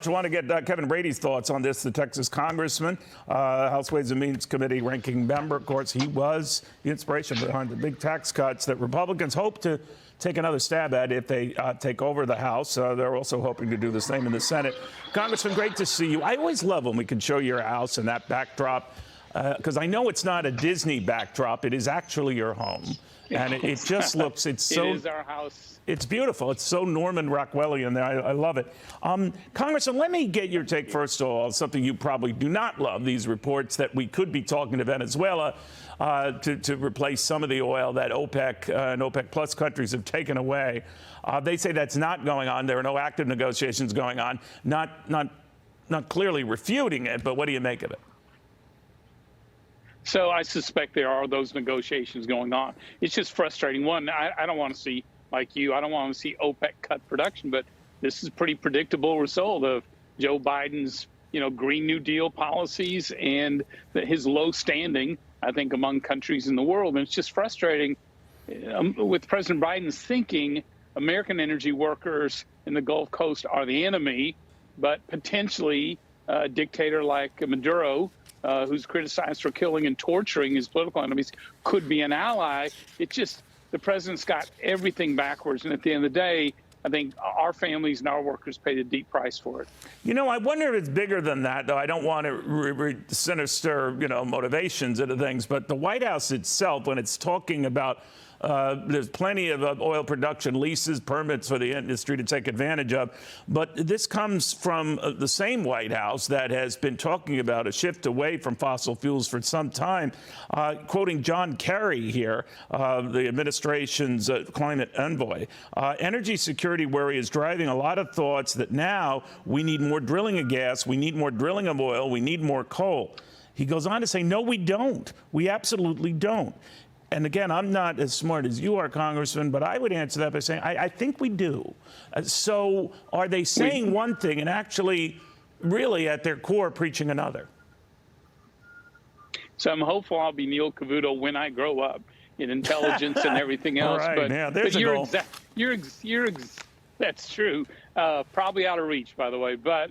I want to get Kevin Brady's thoughts on this, the Texas congressman, House Ways and Means Committee ranking member. Of course, he was the inspiration behind the big tax cuts that Republicans hope to take another stab at if they take over the House. They're also hoping to do the same in the Senate. Congressman, great to see you. I always love when we can show your house and that backdrop, because I know it's not a Disney backdrop. It is actually your home. And it just looks, it's so... It is our house. It's beautiful. It's so Norman Rockwellian there. I love it. Congressman, let me get your take, first of all, something you probably do not love, these reports that we could be talking to Venezuela to replace some of the oil that OPEC and OPEC Plus countries have taken away. They say that's not going on. There are no active negotiations going on. Not clearly refuting it, but what do you make of it? So I suspect there are those negotiations going on. It's just frustrating. One, I don't want to see, like you, I don't want to see OPEC cut production, but this is a pretty predictable result of Joe Biden's, Green New Deal policies and his low standing, I think, among countries in the world. And it's just frustrating with President Biden's thinking American energy workers in the Gulf Coast are the enemy, but potentially a dictator like Maduro, who's criticized for killing and torturing his political enemies, could be an ally. It's just the president's got everything backwards. And at the end of the day, I think our families and our workers paid a deep price for it. I wonder if it's bigger than that, though. I don't want to sinister, motivations into things. But the White House itself, when it's talking about there's plenty of oil production leases, permits for the industry to take advantage of. But this comes from the same White House that has been talking about a shift away from fossil fuels for some time. Quoting John Kerry here, the administration's climate envoy, energy security worry is driving a lot of thoughts that now we need more drilling of gas, we need more drilling of oil, we need more coal. He goes on to say, no, we don't. We absolutely don't. And again, I'm not as smart as you are, Congressman, but I would answer that by saying, I think we do. So are they saying one thing and actually, really, at their core, preaching another? So I'm hopeful I'll be Neil Cavuto when I grow up in intelligence and everything else. All right, but, yeah, there's a goal. That's true. Probably out of reach, by the way. But,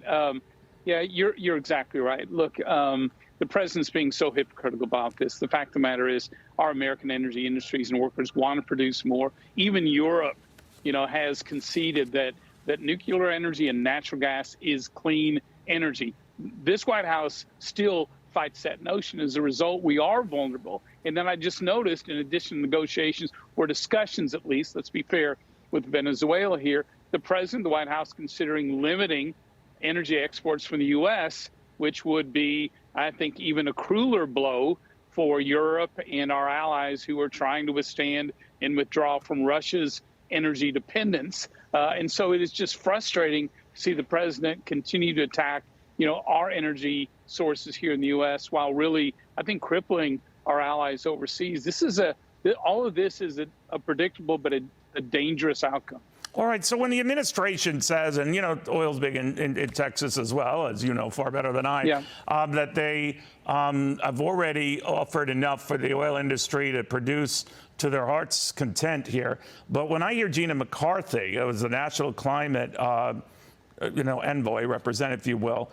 yeah, you're exactly right. Look, the president's being so hypocritical about this. The fact of the matter is our American energy industries and workers want to produce more. Even Europe, has conceded that nuclear energy and natural gas is clean energy. This White House still fights that notion. As a result, we are vulnerable. And then I just noticed, in addition to negotiations or discussions, at least, let's be fair, with Venezuela here, the president, the White House, considering limiting energy exports from the U.S., which would be, I think, even a crueler blow for Europe and our allies who are trying to withstand and withdraw from Russia's energy dependence. And so it is just frustrating to see the president continue to attack, our energy sources here in the U.S. while really, I think, crippling our allies overseas. All of this is a predictable but a dangerous outcome. All right, so when the administration says, and oil's big in Texas as well, as you know far better than I, yeah. That they have already offered enough for the oil industry to produce to their heart's content here. But when I hear Gina McCarthy, it was the national climate envoy, representative, if you will,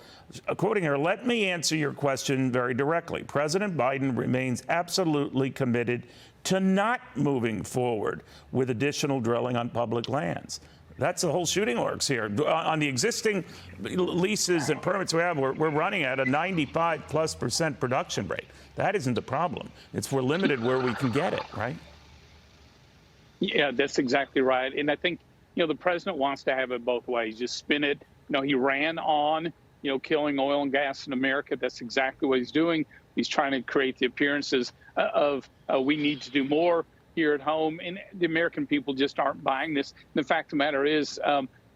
quoting her, let me answer your question very directly. President Biden remains absolutely committed to not moving forward with additional drilling on public lands. That's the whole shooting works here. On the existing leases and permits we have, we're running at a 95+% production rate. That isn't the problem. We're limited where we can get it, right? Yeah, that's exactly right. And I think, the president wants to have it both ways. Just spin it. He ran on, killing oil and gas in America. That's exactly what he's doing. He's trying to create the appearances of we need to do more here at home. And the American people just aren't buying this. And the fact of the matter is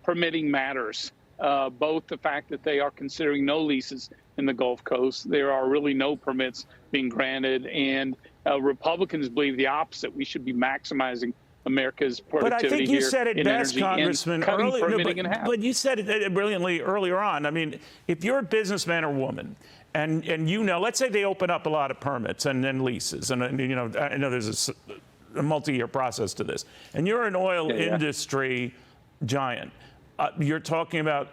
permitting matters. Both the fact that they are considering no leases in the Gulf Coast. There are really no permits being granted. And Republicans believe the opposite. We should be maximizing America's productivity. But I think you said it best, Congressman, but you said it brilliantly earlier on. I mean, if you're a businessman or woman, and let's say they open up a lot of permits and leases, and I know there's a multi-year process to this, and you're an oil industry giant, you're talking about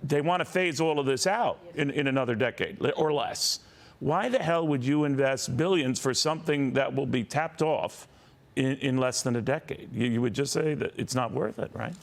they want to phase all of this out in another decade or less. Why the hell would you invest billions for something that will be tapped off in less than a decade? You would just say that it's not worth it, right?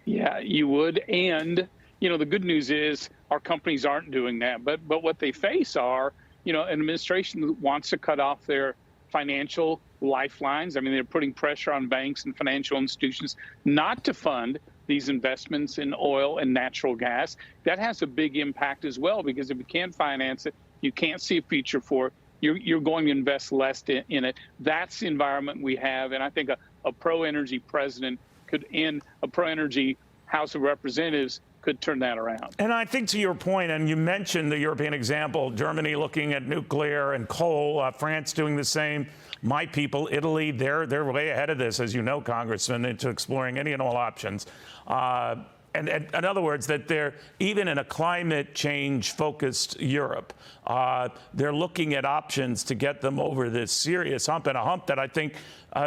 Yeah, you would. And, you know, the good news is our companies aren't doing that. But what they face are, you know, an administration that wants to cut off their financial lifelines. I mean, they're putting pressure on banks and financial institutions not to fund these investments in oil and natural gas. That has a big impact as well, because if you can't finance it, you can't see a future for it, you're going to invest less in it. That's the environment we have. And I think a pro-energy president could end, a pro-energy House of Representatives could turn that around. And I think to your point, and you mentioned the European example, Germany looking at nuclear and coal, France doing the same. My people, Italy, they're way ahead of this, as you know, Congressman, into exploring any and all options. And in other words, that they're, even in a climate change focused Europe, they're looking at options to get them over this serious hump, and a hump that I think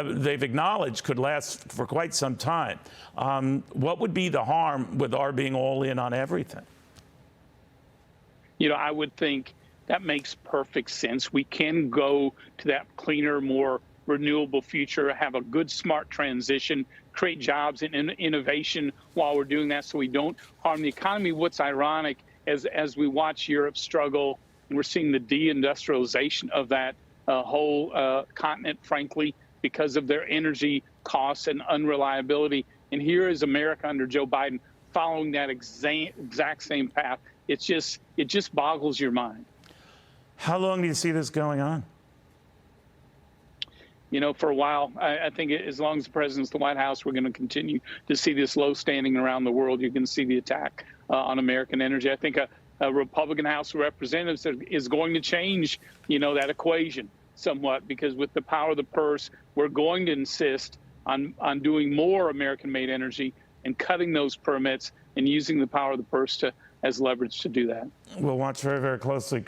they've acknowledged could last for quite some time. What would be the harm with our being all in on everything? You know, I would think that makes perfect sense. We can go to that cleaner, more renewable future, have a good, smart transition, create jobs and innovation while we're doing that, so we don't harm the economy. What's ironic, as we watch Europe struggle, and we're seeing the deindustrialization of that whole continent, frankly, because of their energy costs and unreliability. And here is America under Joe Biden following that exact same path. It just boggles your mind. How long do you see this going on? You know, for a while. I think as long as the president's the White House, we're going to continue to see this low standing around the world. You're going to see the attack on American energy. I think a Republican House of Representatives is going to change, you know, that equation somewhat, because with the power of the purse, we're going to insist on doing more American-made energy and cutting those permits and using the power of the purse as leverage to do that. We'll watch very, very closely.